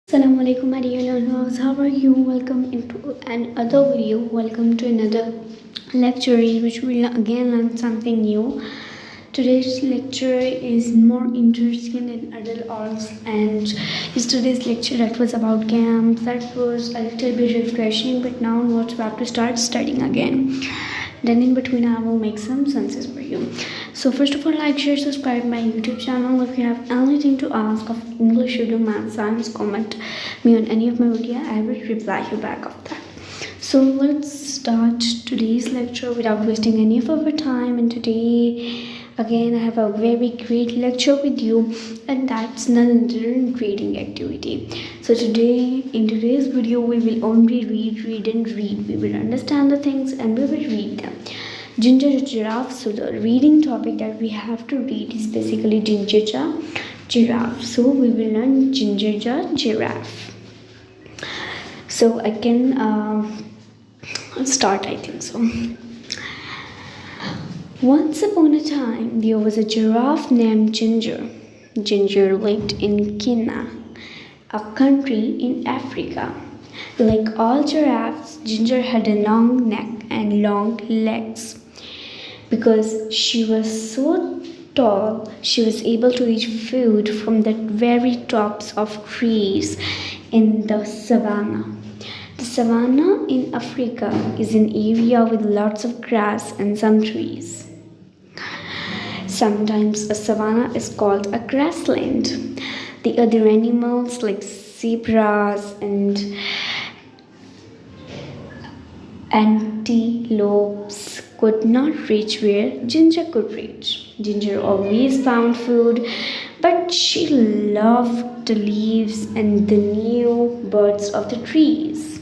Assalamu alaikum my dear learners, how are you? Welcome into another video. Welcome to another lecture in which we will again learn something new. Today's lecture is more interesting than adult arts, and yesterday's lecture that was about camps, that was a little bit refreshing, but now we're about to start studying again. Then in between I will make some senses for you. So first of all, like, share, subscribe my YouTube channel. If you have anything to ask of English, Urdu, math, science, comment me on any of my video. I will reply you back of that. So let's start today's lecture without wasting any of our time. And today again I have a very great lecture with you, and that's none other than reading activity. So today in today's video we will only read and read. We will understand the things and we will read them. Ginger giraffe. So the reading topic that we have to read is basically ginger giraffe. So we will learn ginger giraffe. So I can start, I think so. Once upon a time, there was a giraffe named Ginger. Ginger lived in Kenya, a country in Africa. Like all giraffes, Ginger had a long neck and long legs. Because she was so tall, she was able to eat food from the very tops of trees in the savannah. The savannah in Africa is an area with lots of grass and some trees. Sometimes a savannah is called a grassland. The other animals like zebras and antelopes could not reach where Ginger could reach. Ginger always found food, but she loved the leaves and the new buds of the trees.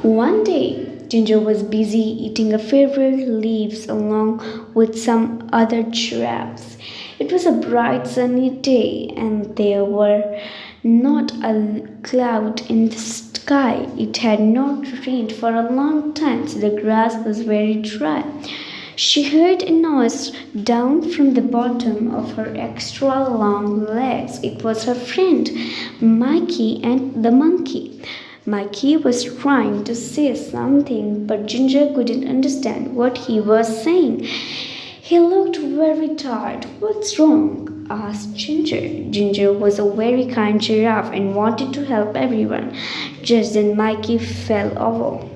One day, Ginger was busy eating her favorite leaves along with some other giraffes. It was a bright sunny day, and there were not a cloud in the sky. It had not rained for a long time, so the grass was very dry. She heard a noise down from the bottom of her extra long legs. It was her friend, Mikey and the monkey. Mikey was trying to say something, but Ginger couldn't understand what he was saying. He looked very tired. What's wrong? Asked Ginger. Ginger was a very kind giraffe and wanted to help everyone. Just then Mikey fell over.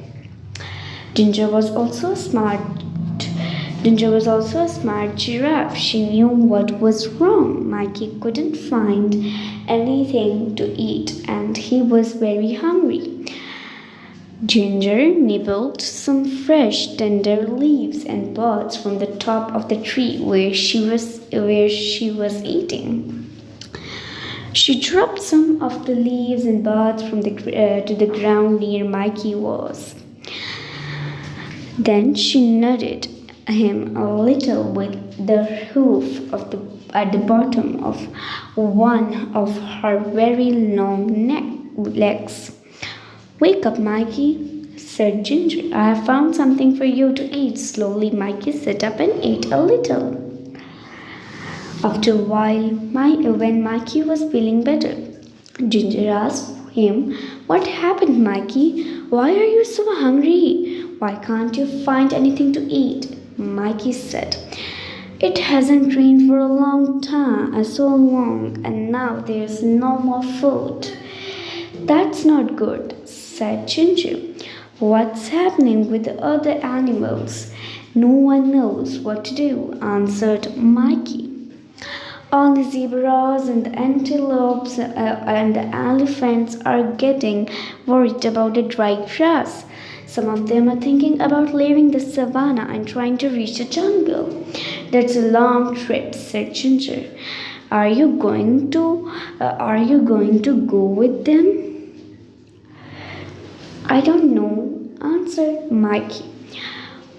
Ginger was also a smart giraffe. She knew what was wrong. Mikey couldn't find anything to eat and he was very hungry. Ginger nibbled some fresh tender leaves and buds from the top of the tree where she was eating. She dropped some of the leaves and buds to the ground near Mikey was. Then she nudged him a little with the hoof at the bottom of one of her very long legs. Wake up, Mikey, said Ginger. I have found something for you to eat. Slowly, Mikey sat up and ate a little. After a while, when Mikey was feeling better, Ginger asked him, What happened, Mikey? Why are you so hungry? Why can't you find anything to eat? Mikey said, It hasn't rained for a long time, so long, and now there's no more food. That's not good, said Ginger. What's happening with the other animals? No one knows what to do, answered Mikey. All the zebras and the antelopes and the elephants are getting worried about the dry grass. Some of them are thinking about leaving the savannah and trying to reach the jungle. That's a long trip, said Ginger. Are you going to go with them? I don't know, answered Mikey.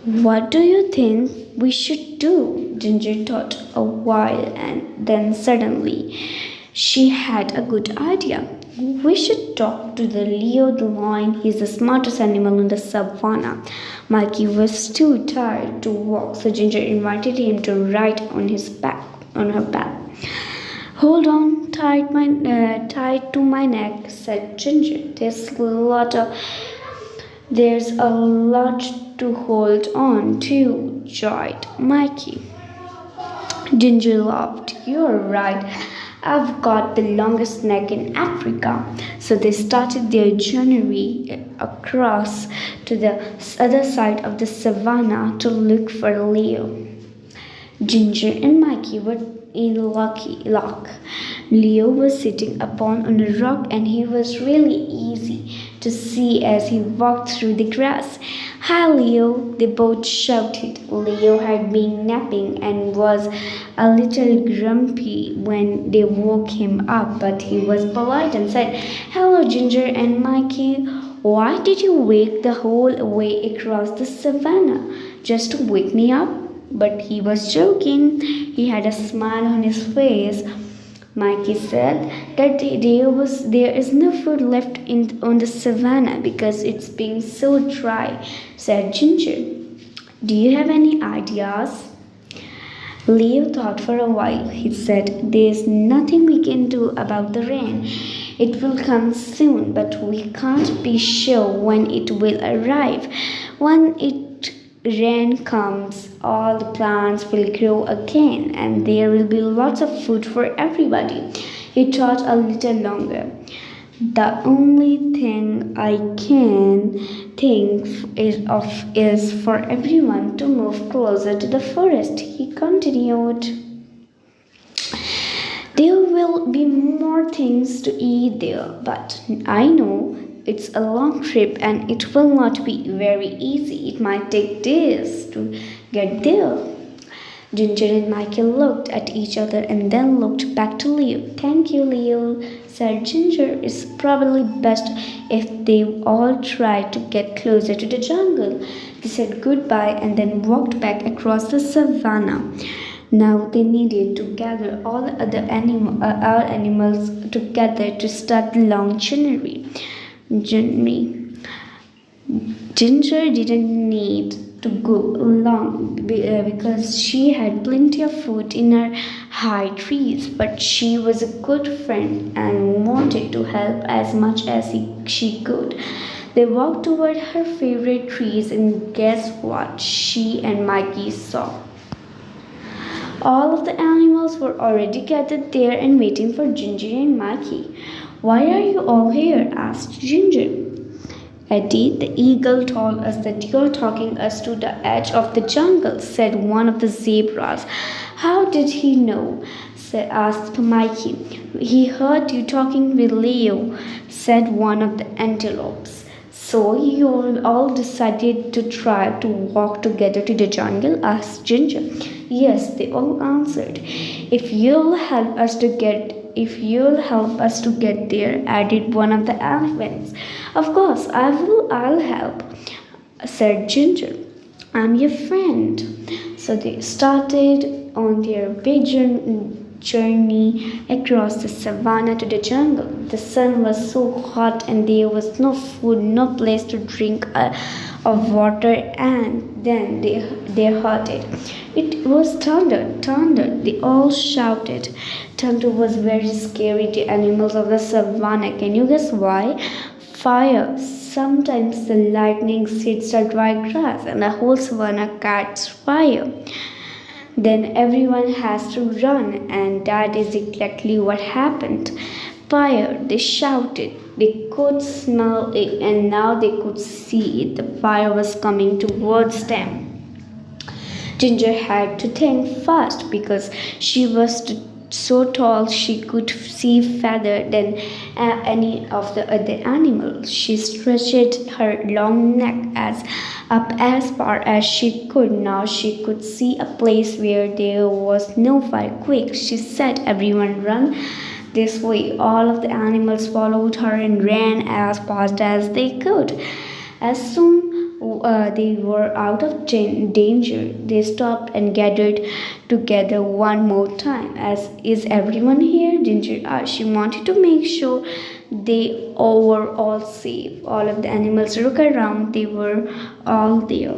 What do you think we should do? Ginger thought a while and then suddenly she had a good idea. We should talk to the Leo the lion. He's the smartest animal in the savannah. Mikey was too tired to walk, so Ginger invited him to ride on her back. Hold on tight to my neck, said Ginger. There's a lot to hold on to, joyed Mikey. Ginger laughed. You're right. I've got the longest neck in Africa. So they started their journey across to the other side of the savannah to look for Leo. Ginger and Mikey were in lucky luck. Leo was sitting upon on a rock and he was really easy to see as he walked through the grass. Hi Leo, they both shouted. Leo had been napping and was a little grumpy when they woke him up, but he was polite and said, Hello Ginger and Mikey, why did you wake the whole way across the savannah? Just to wake me up? But he was joking. He had a smile on his face. Mikey said that there is no food left on the savannah because it's being so dry, said Ginger. Do you have any ideas? Leo thought for a while. He said, There's nothing we can do about the rain. It will come soon, but we can't be sure when it will arrive. When it rain comes, all the plants will grow again and there will be lots of food for everybody. He thought a little longer. The only thing I can think is for everyone to move closer to the forest, he continued. There will be more things to eat there, but I know it's a long trip and it will not be very easy. It might take days to get there. Ginger and Michael looked at each other and then looked back to Leo. Thank you, Leo, said Ginger. It's probably best if they all try to get closer to the jungle. They said goodbye and then walked back across the savannah. Now they needed to gather all the other animals together to start the long journey. Ginger didn't need to go long because she had plenty of food in her high trees, but she was a good friend and wanted to help as much as she could. They walked toward her favorite trees, and guess what she and Mikey saw? All of the animals were already gathered there and waiting for Ginger and Mikey. Why are you all here? Asked Ginger. Eddie, the eagle told us that you're taking us to the edge of the jungle, said one of the zebras. How did he know? Asked Mikey. He heard you talking with Leo, said one of the antelopes. So you all decided to try to walk together to the jungle? Asked Ginger. Yes, they all answered. If you'll help us to get there, added one of the elephants. Of course, I'll help, said Ginger. I'm your friend. So they started on their big journey across the savannah to the jungle. The sun was so hot and there was no food, no place to drink of water, and then they heard it. It was thunder. They all shouted. Thunder was very scary to animals of the savannah. Can you guess why? Fire. Sometimes the lightning hits the dry grass and the whole savannah catches fire. Then everyone has to run, and that is exactly what happened. Fire, they shouted. They could smell it, and now they could see it. The fire was coming towards them. Ginger had to think fast because she was so tall she could see farther than any of the other animals. She stretched her long neck up as far as she could. Now she could see a place where there was no fire. Quick, she said, everyone run this way. All of the animals followed her and ran as fast as they could. As soon they were out of danger, they stopped and gathered together one more time. Is everyone here? Ginger asked. She wanted to make sure they were all safe. All of the animals looked around. They were all there.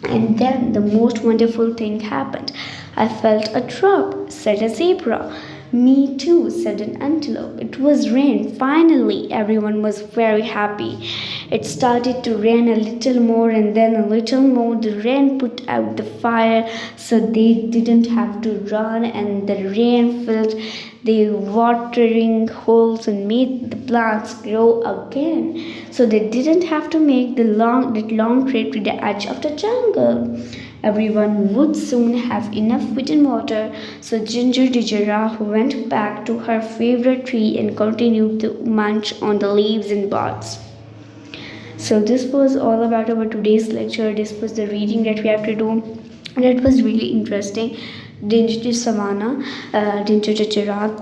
And then the most wonderful thing happened. I felt a drop, said a zebra. Me too, said an antelope. It was rain. Finally, everyone was very happy. It started to rain a little more and then a little more. The rain put out the fire so they didn't have to run, and the rain filled the watering holes and made the plants grow again. So they didn't have to make that long trip to the edge of the jungle. Everyone would soon have enough food and water, so Ginger the giraffe went back to her favorite tree and continued to munch on the leaves and buds. So this was all about our today's lecture. This was the reading that we have to do. That was really interesting. Danger to Savannah, Danger to Giraffe,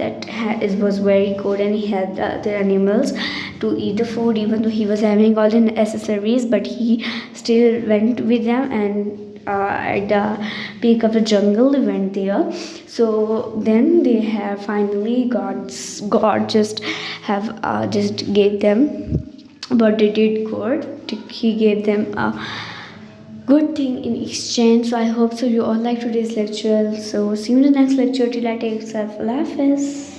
was very good, and he had the animals to eat the food, even though he was having all the accessories, but he still went with them, and at the peak of the jungle they went there. So then they have finally God just gave them, but they did good. He gave them a good thing in exchange. So I hope so you all like today's lecture. So see you in the next lecture. Till I take yourself. Allah Hafiz.